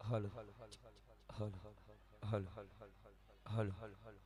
હલ હલ હલ હલ હલ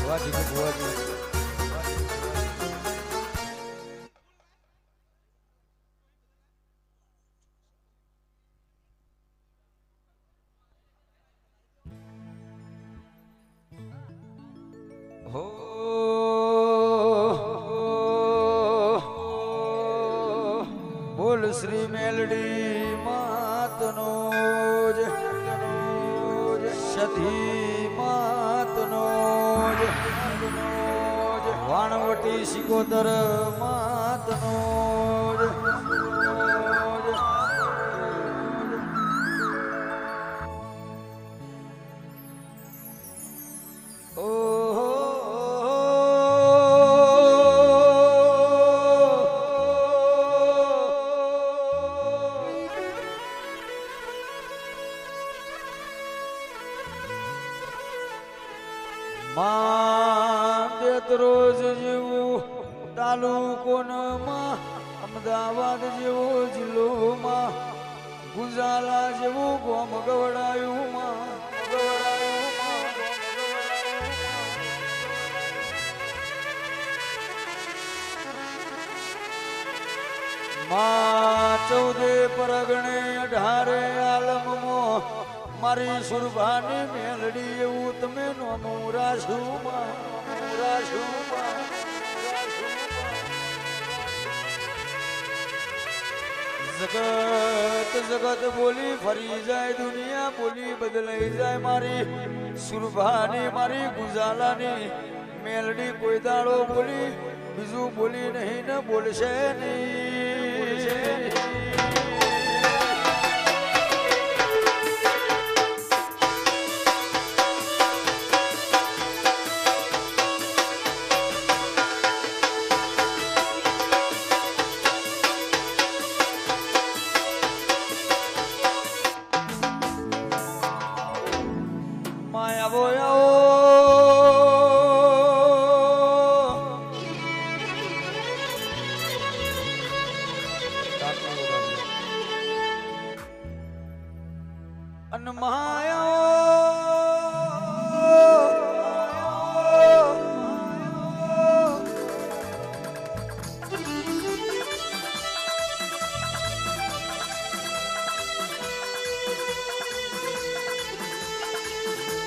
વાજી વાજી હો બોલ શ્રી મેલડી માતનો સધી માતનો વાણવટી સિકોતર માતનો રોજ જેવું તાલુકોમાં અમદાવાદ જેવો જિલ્લોમાં ગુંજાલા જેવું ગોમ ગવડાયું માં 14 પરગણે 18 આલમમાં મારી સુરભાની મેલડી એવું તમે નોમું રાશું જગત જગત બોલી ફરી જાય દુનિયા બોલી બદલાઈ જાય મારી સુરભાની મારી ગુંજાલાની મેલડી કોઈ દાડો બોલી બીજું બોલી નહીં ને બોલશે નહીં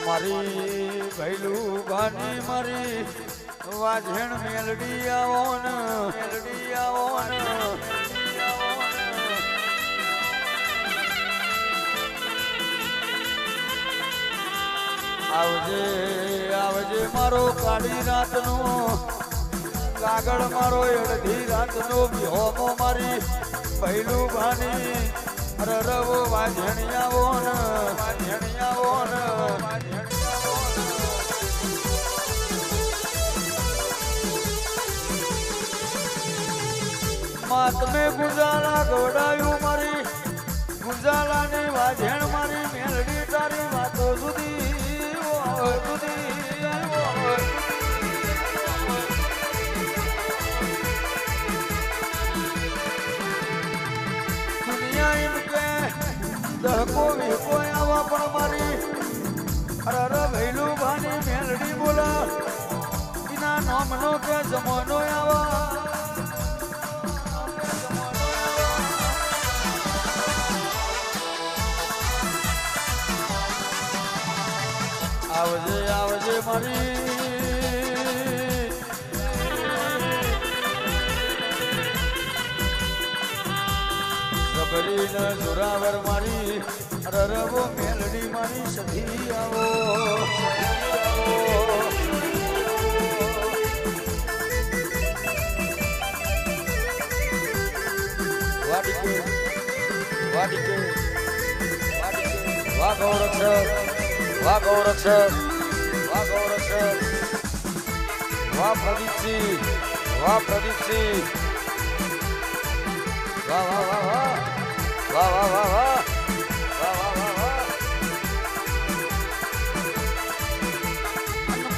મારી ભૈલું ભાની મારી વાજણ મેલડી આવોન આવજે આવજે મારો કાળી રાતનો કાગળ મારો અડધી રાતનો બિહોમો મારી ભૈલું ભાની રવ વાજણિયાઓ માં તમે ગુંજાલા ગવડાયું મારી ગુંજાલાની વાજણ મારી મેલડી તારી વાતો સુધી ના એમ કે દહકો વિહકો આવા પણ મારી અરે ભૈલું ભાની મેલડી બોલા એના નામનો કે જમાનો આવા આવજે આવજે મારી સબરી ન જોરાવર મારી રરવો મેલડી મારી સખી આવો વાડીકે વાડીકે વાહ ગૌરક્ષક વાહ ગૌરક્ષક વાહ ગૌરક્ષક વાહ પ્રદીપસિંહ વાહ પ્રદીપસિંહ વાહ વાહ વાહ વાહ વાહ વાહ વાહ વાહ વાહ વાહ વાહ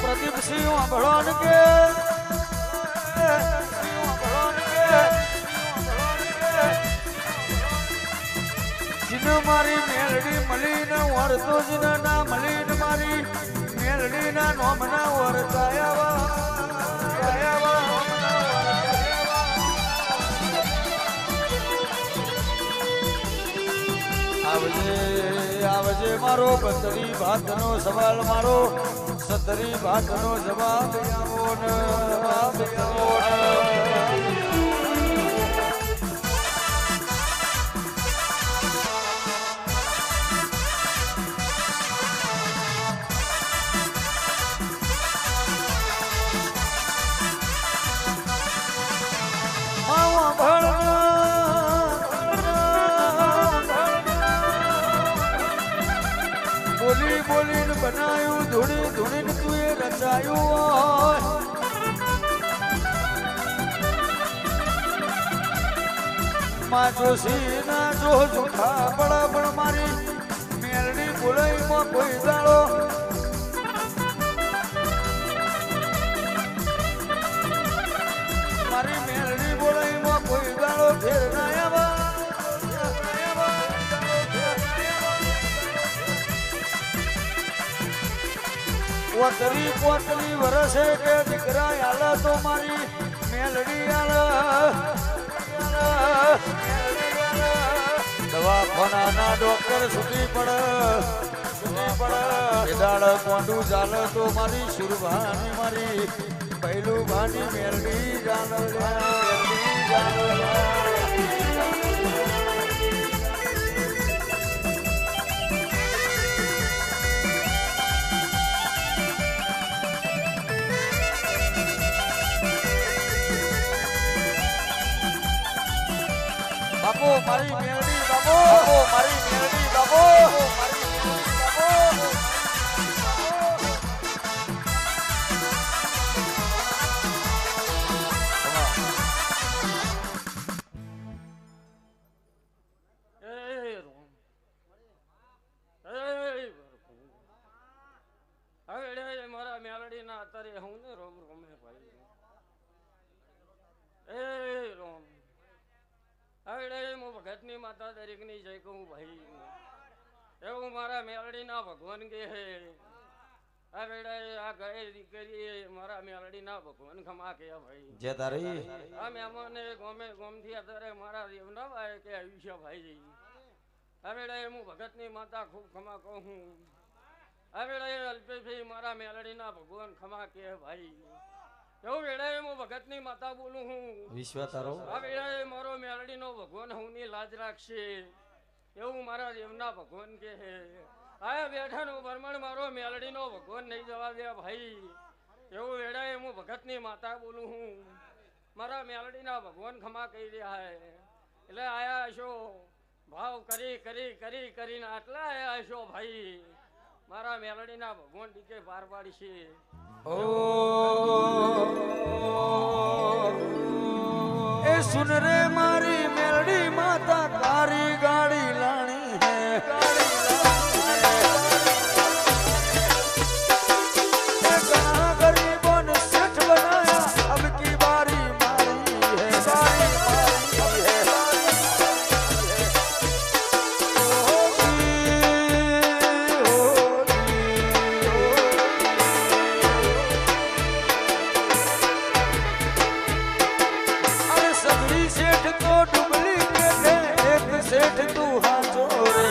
પ્રદીપસિંહ ભળવાન કે જીન મારી મેલડી મલીને વરતો જીન ના મલીને મારી મેલડી ના નોમના વરતાયા આવજે આવજે મારો બતરી ભાતનો સવાલ મારો સતરી ભાતનો જવાબ આવો ન જવાબ આવો બોલી બોલીને બનાયું ધૂણી ધૂણીને તું એ રચાયું માં જોશી ના જો જોખા બડા પણ મારી મેલડી બોલાઈમાં કોઈ દાડો મારી મેલડી બોલાઈમાં કોઈ દાડો ફેર ના આવા પોતરી પોતરી વરસે કે દીકરા આલા તો મારી મેલડી આલા દવાખાના ડોક્ટર છૂટી પડે દાડ કોંડું ચાલે તો મારી સુરભાની મારી પહેલું ભાની મેલડી બાપો મારી મેલડી બાપો મારી મેલડી બાપો મારી મેલડી બાપો મારા મેલડી ના અત્યારે હું ને રોમ રોમે ભાઈ રોમ હવે હું ભગતની માતા દરેકની જય કહું ભાઈ એવું મારા મેલડી ના ભગવાન કે હે હવે આ ગયે દીકરી મારા મેલડી ના ભગવાન ખમા કે ભાઈ જે તારી આ મહેમાને ગોમે ગોમથી અત્યારે મારા દેવના ભાઈ કે આવ્યું છે ભાઈ હવે હું ભગતની માતા ખૂબ ખમા કહું હું હવે અલ્પેશભાઈ મારા મેલડી ના ભગવાન ખમા કે ભાઈ એવું વેળાએ હું ભગતની માતા બોલું હું વિશ્વ તારો આ વેળાએ મારો મેલડીનો ભગવાન હુંની લાજ રાખશે એવું મારા દેવના ભગવાન કે હે આયા બેઠાનો બરમણ મારો મેલડીનો ભગવાન નહીં જવા દે ભાઈ એવું વેળાએ હું ભગતની માતા બોલું હું મારા મેલડીના ભગવાન ખમા કહી રહ્યા હે એટલે આયા હશો ભાવ કરી કરી કરી કરીને આટલા આયા હશો ભાઈ મારા મેલડીના ભગવાન ટીકે પાર પાડશે એ સુન રે મારી મેલડી માતા તારી ગાડી લાણી હે ઘણા ગરીબોને શેઠ બનાયા અબ કી બારી મારી હે શેઠ તું હાચો રે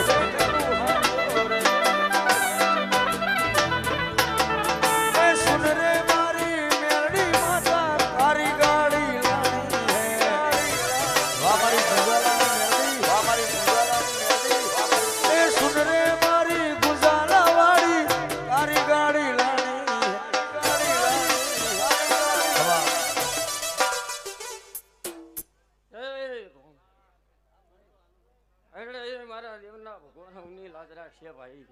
એ સુન રે મારી મેલડી માતા તારી ગાડી લાણી હે વાહ મારી ગુજાલાની મેલડી વાહ મારી ગુજાલાની મેલડી એ સુન રે મારી ગુજાલા વાળી તારી ગાડી લાણી ગાડી લાણી વાહ એટલે મારા દેવના ભગવાન હું લાજ રાખશે ભાઈ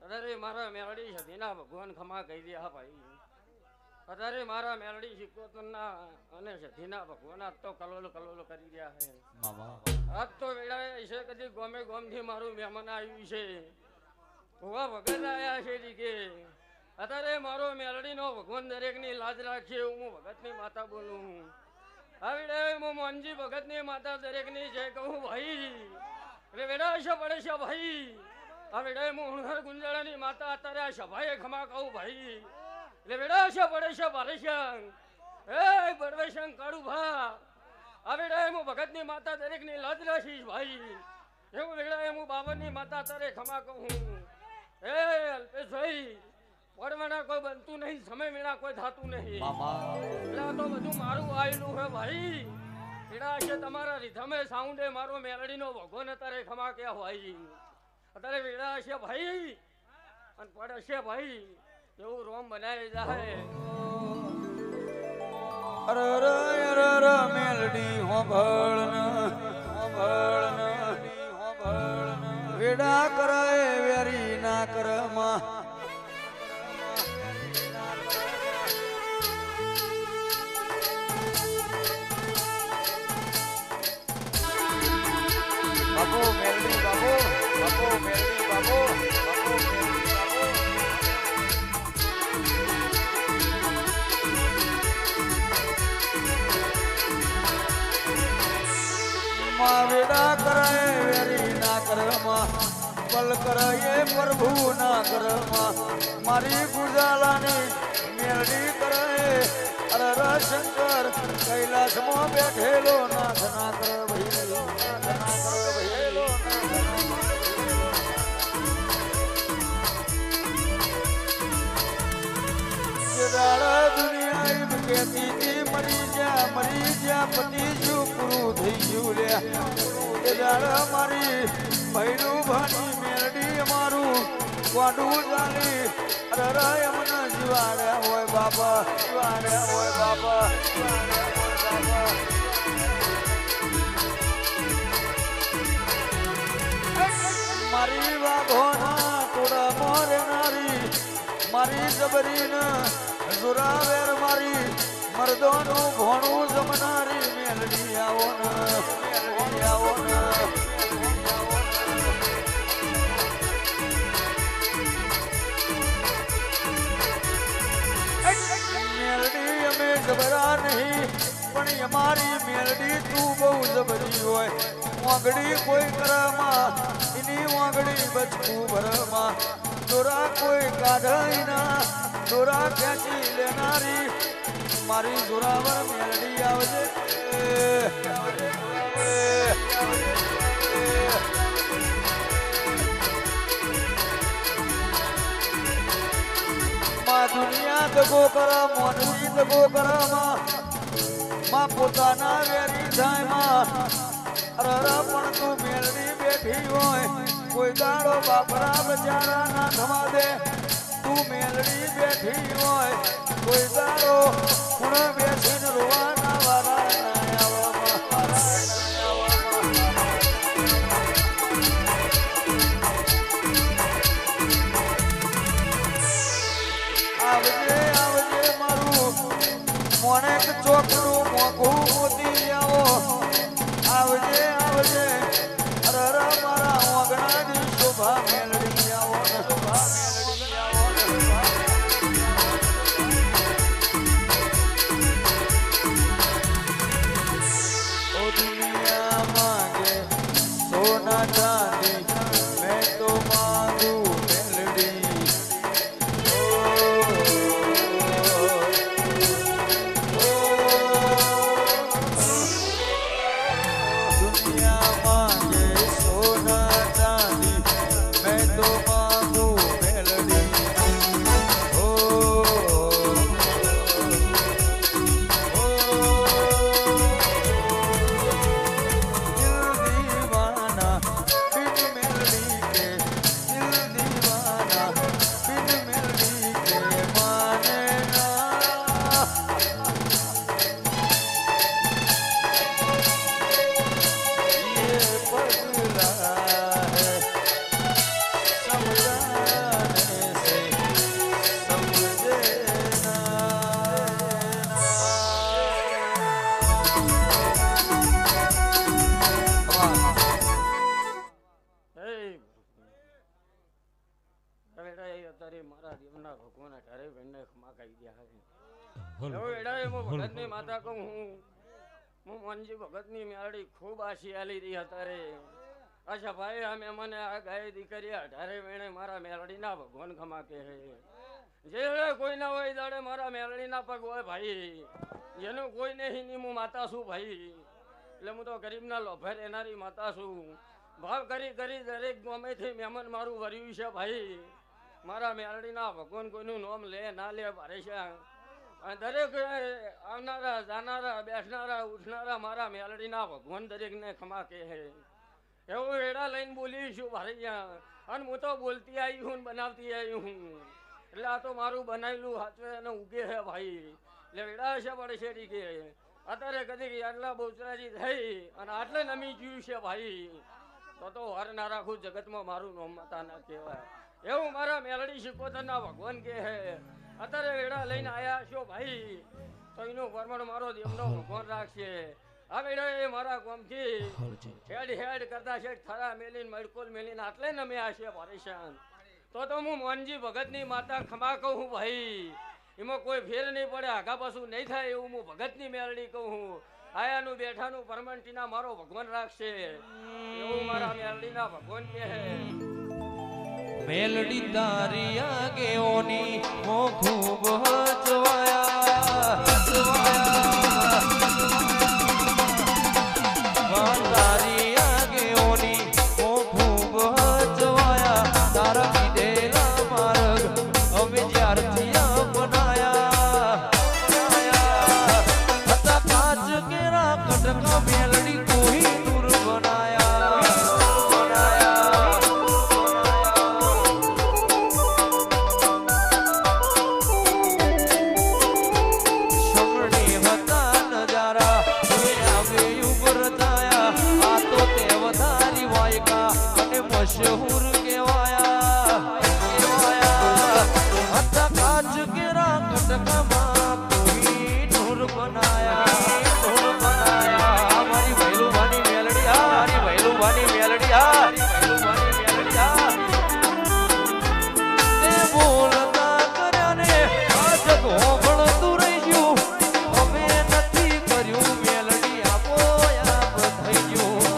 અરે મારા મેલડી સતીના ભગવાન ખમા કહી દે હા ભાઈ અત્યારે મારા મેલડી શિકોતરના અને સતીના ભગવાન આજ તો કલોલ કલોલ કરી રહ્યા છે આજ તો વેળાએ છે કદી ગોમે ગોમથી મારું મહેમાન આવ્યું છે ભુવા ભગત આવ્યા છે કે અત્યારે મારો મેલડીનો ભગવાન દરેકની લાજ રાખશે હું ભગતની માતા બોલું આવડે હું મોનજી ભગતની માતા દરેકની જય કહું ભાઈ એટલે વેડા છે પડે છે ભાઈ આવડે હું હુણહર ગુંજાળાની માતા અત્યારે આ સભાએ ખમા કહું ભાઈ એટલે વેડા છે પડે છે ભારશંગ એ બળવેશંગ કાળુ ભા આવડે હું ભગતની માતા દરેકની લાજ રાખીશ ભાઈ એવું વેડા હું બાબરની માતા અત્યારે ખમા કહું એ અલ્પેશભાઈ પડવાના કોઈ બનતું નહીં સમય વિના કોઈ થતું નહીં એટલે તો બધું મારું આવેલું હે ભાઈ એડા છે તમારા રીધમે સાઉન્ડે મારો મેલડીનો ભગવાન અત્યારે ખમા કે ભાઈ અત્યારે વેડા છે ભાઈ અને પડે છે ભાઈ એવું રોમ બનાવી જાય અરે મેલડી હોંભળ વેડા કરાય વેરી ના કરમાં બાપો મેલડી બાપો બાપો મેલડી બાપો બાપો મેલડી બાપો માં વેડા કરાય વેરી ના કરમાં પલ કરાય પ્રભુ ના કરમાં મારી ગુજાલાની મેલડી કરાય અરે શંકર કૈલાસમાં બેઠેલો નાથ ના કર ભૈલો ના કર ભૈલો દુનિયા એમ કહેતી હતી મરી જ્યાં પતિ શું પૂરું થઈ ગયું લ્યા મારી ભૈરું ભાની મેરડી અમારું વાડું ચાલી અરે એમને જીવાડ્યા હોય બાપા જીવાડ્યા હોય બાપા મારી વાઘોના થોડા મોરે નારી મારી જબરીના જોરાવેર મારી મર્દોનું ભોણું જમનારી મેલડી આવો ને મેલડી આવો ને મેલડી અમે જબરા નહીં પણ અમારી મેલડી તું બહુ જબરી હોય વાંગડી કોઈ કરમાં એની વાંગડી બચકું ભરમાં દોરા કોઈ કાઢાઈ ના દોરા ખેંચી લેનારી મારી જોરાવર મેલડી આવજે માં દુનિયા દગો કરા મોનવી દગો કરા માં પોતાના વેરી થાય માં અરે પણ તું મેલડી બેઠી હોય કોઈ દાડો બાપરા બચારા ના થવા દે તું મેલડી બેઠી હોય કોઈ દાડો પૂર્ણ બેસીને રોવાના વારા ના આવજે આવજે મારું મોનેક ચોકનું મોઘું મોતી આવો આવજે આવજે અરે મારા ઓગણાની શોભા મેલડી આવો ને શોભા મેલડી આવો ને ઓ દુનિયા માંગે સોના ચાંદી મેં તો માંગુ મેલડી દુનિયા ગામના ભગવાન અઢારે વેણને ખમા કહી દે એવું એડાય હું ભગતની માતા કહું હું મનજી ભગતની મેળડી ખૂબ આશી આલી રહી અત્યારે અચ્છા ભાઈ અમે મને આ ગાય દીકરી અઢારે વેણે મારા મેલડીના ભગવાન ખમા કે જે કોઈ ના હોય દાડે મારા મેલડીના પગ હોય ભાઈ જેનું કોઈ નહીં ની હું માતા છું ભાઈ એટલે હું તો ગરીબના લોભે રહેનારી માતા છું ભાવ કરી કરી દરેક ગમેથી મહેમાન મારું વર્યું છે ભાઈ મારા મેલડીના ભગવાન કોઈનું નામ લે ના લે ભારે છે અને દરેક આવનારા જાનારા બેસનારા ઉઠનારા મારા મેલડીના ભગવાન દરેકને ખમા કે હે એવું એડા લઈને બોલી છું ભાઈ અને હું તો બોલતી આવી હું બનાવતી આવી હું એટલે આ તો મારું બનાવેલું હાથે અને ઉગે હે ભાઈ એટલે એડા છે પડશે કે અત્યારે કદી આટલા બહુચરાજી થઈ અને આટલે નમી ગયું છે ભાઈ તો વાર ના રાખું જગતમાં મારું નામ માતા ના કહેવાય એવું મારા મેલડી શિકોતરના ભગવાન કે હે અત્યારે વેડા લઈને આયા છો ભાઈ તો એનું પરમણ મારો દેવનો ભગવાન રાખશે આ વેડા એ મારા ગામથી હેડ કરતા છે થરા મેલીને મડકોલ મેલીને આટલે નમે આશે પરેશાન તો હું મોહનજી ભગતની માતા ખમા કહું ભાઈ એમાં કોઈ ફેર નહીં પડે આગા પાછું નહીં થાય એવું હું ભગતની મેલડી કહું આયાનું બેઠાનું પરમંટીના મારો ભગવાન રાખશે એવું મારા મેલડીના ભગવાન કે હે મેલડી તારી આગેઓની હો ખૂબ જોયા તારી આગેઓની હો ખૂબ જોયા તારા કીધેલા માર્ગ અમે જ્યારથી અપનાયા હતા કાચ કેરા કટકા મેલડી કોઈ દૂર બનાયા મશહૂર કેવાયા હતા કાચ કેરા કટકામાં કોઈ ઢોર બનાયા મારી ભૈલુભાની મેલડી મારી ભૈલુભાની મેલડી તે બોલતા કર્યા ને આ જગ હોભળતું રહી ગયું હવે નથી કર્યું મેલડી આપો યાપ થઈ ગયું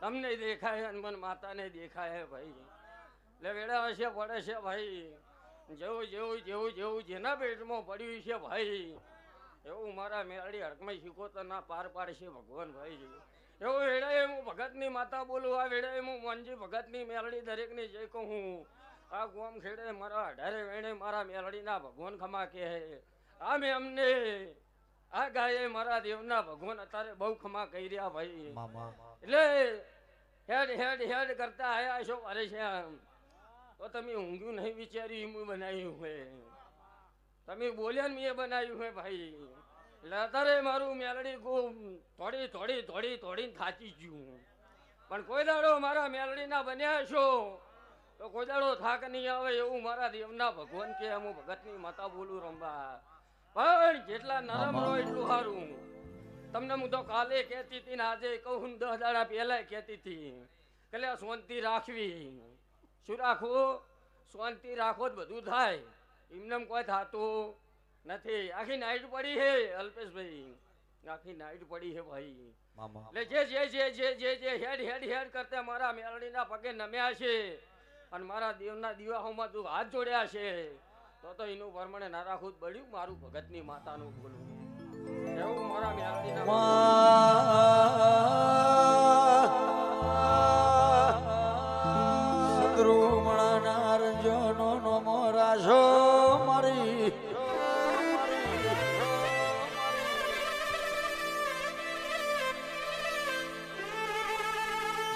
તમને દેખાય અને મને માતાને દેખાય ભાઈ એટલે વેડા હશે પડે છે ભાઈ જેવું જેવું જેવું જેવું જેના પેટમાં પડ્યું છે ભાઈ એવું મારા મેળડી હડકમાં શીખોતરના પાર પાડશે ભગવાન ભાઈ એવું વેડાએ હું ભગતની માતા બોલું આ વેડાએ હું મોનજી ભગતની મેળડી દરેકની જય કહું આ ગોમ ખેડે મારા અઢારે વેણે મારા મેળડીના ભગવાન ખમા કે આમે અમને આ ગાયે મારા દેવના ભગવાન અત્યારે બહુ ખમા કહી રહ્યા ભાઈ મામા એટલે હેડ હેડ હેડ કરતા આયા છો અરે શ્યામ તો તમે ઊંઘ્યું નહીં વિચાર્યું એમ બનાવ્યું હોય તમે બોલ્યા ને મેં બનાવ્યું હોય ભાઈ એટલે અત્યારે મારું મેલડી થોડી થોડી થોડી થોડી થાચી ગયું પણ કોઈ દાડો મારા મેલડીના બન્યા છો તો કોઈ દાડો થાક નહીં આવે એવું મારા દેવના ભગવાન કે હું ભગતની માતા બોલું રંબા પણ જેટલા નરમ રહો એટલું સારું તમને હું તો કાલે કહેતી હતી ને આજે કહું 10 દાડા પહેલા કહેતી હતી કે લે શાંતિ રાખવી શું રાખવું શાંતિ રાખો જ બધું થાય એમને કોઈ થતું નથી આખી નાઈટ પડી હે અલ્પેશભાઈ આખી નાઈટ પડી હે ભાઈ મામા એટલે જે હેડ હેડ હેડ કરતા મારા મેલડીના પગે નમ્યા છે અને મારા દેવના દીવાઓમાં તું હાથ જોડ્યા છે તો એનું પ્રમાણે ના રાખવું જ પડ્યું મારું ભગતની માતાનું બોલું એવું મારા મેલડીના સદરૂમણા રંજનો નો મોરાશો મારી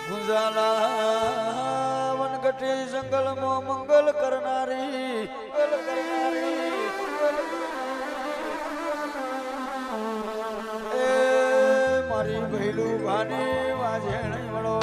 ગુંજાલા વનગટી જંગલમાં મંગલ કરનારી એ મારી ભૈલું ભાની વાજેણ વળો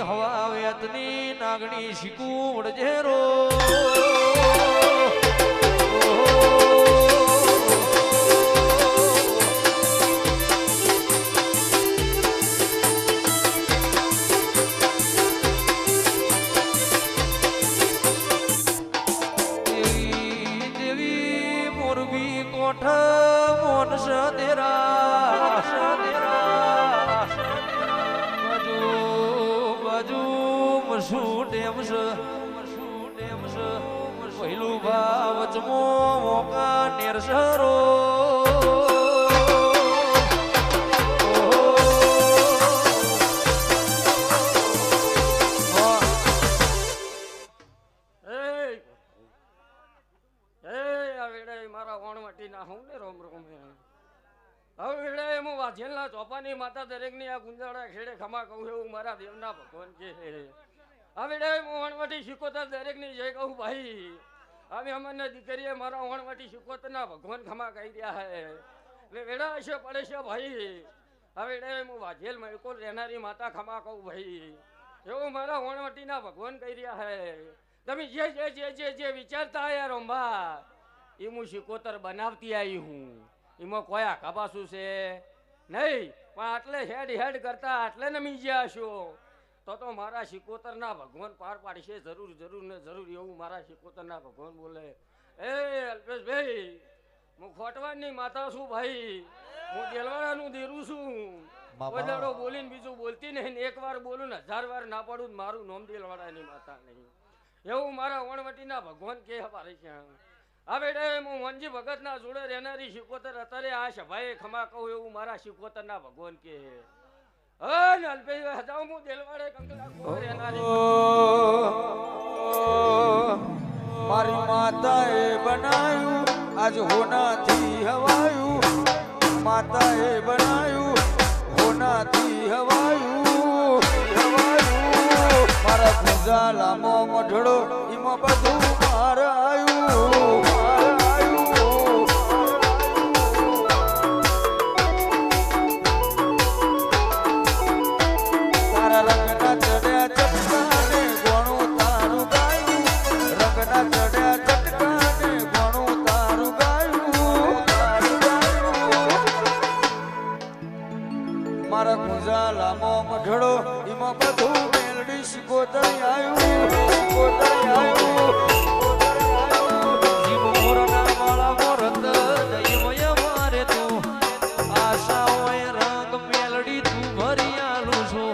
હવા વેતની નાગણી શીકું વડજેરો દેવી મોરબી કોઠ મોન સદેરા પહેલું ભાવચમો મોકા નેરસરો મારા વણવટી ના હું ને રોમ રોમ હવે હું વાજેલના ચોપાની માતા દરેકની આ ગુંજાળા ખેડે ખમા કહું એવું મારા દેવના ભગવાન કે હવે હું વણવટી શીખોતર દરેકની જય કહું ભાઈ હવે અમને દીકરીએ મારા વણવટી શીખોતરના ભગવાન ખમા કહી રહ્યા હે એટલે વેડા છે પડે છે ભાઈ હવે હું વાજેલ મલકોલ રહેનારી માતા ખમા કહું ભાઈ એવું મારા વણવટીના ભગવાન કહી રહ્યા હે તમે જે વિચારતા આયા રોંબા એ હું શીખોતર બનાવતી આવી હું એમાં કોઈ આખાપાસું છે નહીં પણ આટલે હેડ કરતા આટલે નમી ગયા છો તો મારા શિકોતરના ભગવાન પાર પાડશે જરૂર ને જરૂર એવું મારા શિકોતરના ભગવાન બોલે એ અલ્પેશભાઈ હું ખોટવાની માતા છું ભાઈ હું દેલવાડાનું દેરું છું કોઈ દાડો બોલીને બીજું બોલતી નહીં એક વાર બોલું ને 1000 વાર ના પડું મારું નોમ દેલવાડાની માતા નહીં એવું મારા વણવટીના ભગવાન કે હવારે છે હવે હું વનજી ભગતના જોડે રહેનારી શિકોતર અત્યારે આ સભાએ ખમા કહું એવું મારા શિકોતરના ભગવાન કે મારી માતાએ બનાયું આજ હોનાથી હવાયું માતાએ બનાયું હોનાથી હવાયું મારા ગુંજાલામાં મઢડો એમાં બધું મારાયું રંગના મઢડો એમાં બધું મેલડી શિકોતરી આવ્યું શિકોતરી આવ્યું જીવ મોરના માળા મોરત દૈવય મારે તું આશાઓએ રંગ મેલડી તું ભરી આલું છો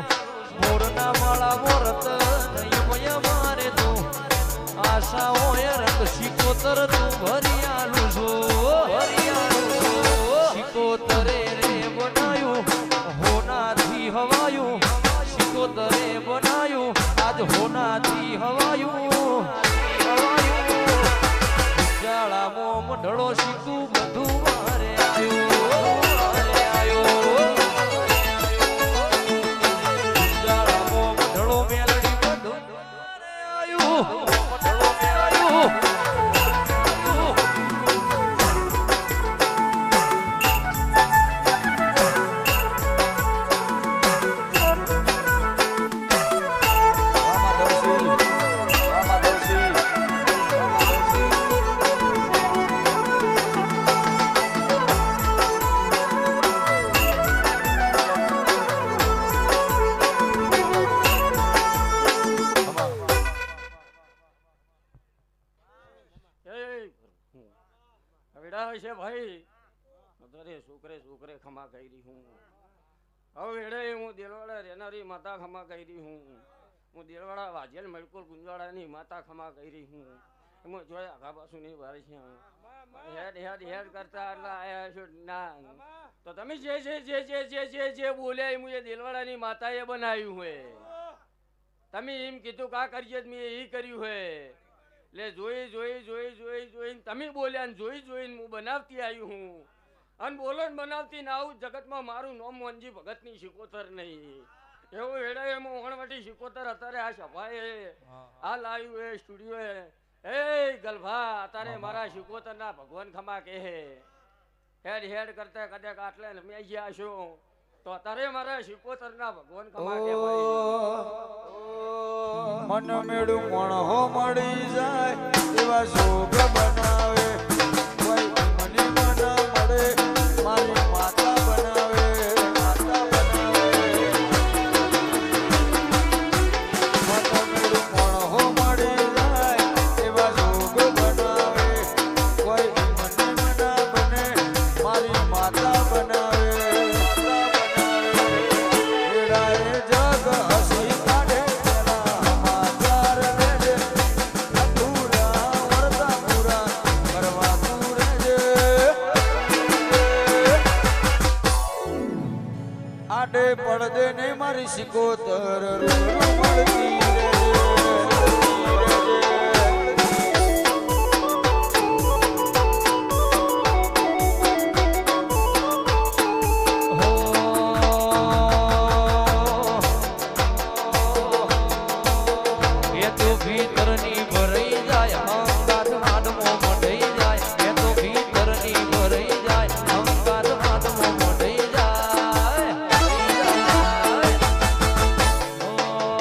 મોરના માળા મોરત દૈવય મારે તું આશાઓએ રંગ શિકોતર તું ભરી આલું છો ભરી આલું છો શિકોતરે રે બનાયું હોનાથી હવાયું શિકોતરે બનાયું આજ હોનાથી હવાયું જાળામાં મઢડો શીખું બધું મારે આયો જાળામાં મઢડો મેલડી બધું મારે આયું મઢડો મે આયું છે ભાઈ દરે છોકરે છોકરે ખમા કરી હું હવે એડે હું દેલવાડા રેનારી માતા ખમા કરી હું દેલવાડા વાજેલ મલકુલ ગુંજવાડાની માતા ખમા કરી હું એમાં જોયા આખા બાસુની વારી છે હેડ હેડ હેડ કરતા એટલે આયા છો ના તો તમે જે બોલ્યા એ મુજે દેલવાડાની માતાએ બનાવ્યું હોય તમે એમ કીધું કા કરીએ મેં એ કર્યું હોય લે જોઈ તમે બોલ્યા ને જોઈને હું બનાવતી આવ્યું હું અને બોલો ને બનાવતી ના આવું જગતમાં મારું નામ મોહનજી ભગતની શિકોતર નહીં એવું વેડાય એમાં ઓગણવાટી શિકોતર અત્યારે આ સભાએ આ લાવ્યું એ સ્ટુડિયો એ ગલભા અત્યારે મારા શિકોતર ના ભગવાન ખમા કે હેડ હેડ કરતા કદાચ આટલે ને મેં ગયા છો તો અત્યારે મારા શિકોતર ના ભગવાન ખમા કે મન મેળું મણહો મળી જાય એવા શોભ બનાવે કોઈ મને મન મળે મારી માતા બનાવે માતા બનાવે મન મેળું મણહો મળી જાય એવા શોભ બનાવે કોઈ મને મન બને મારી માતા બનાવે એડાએ જગ હસી કાઢે આડે પડદે ને મારી શિકોતર મળતી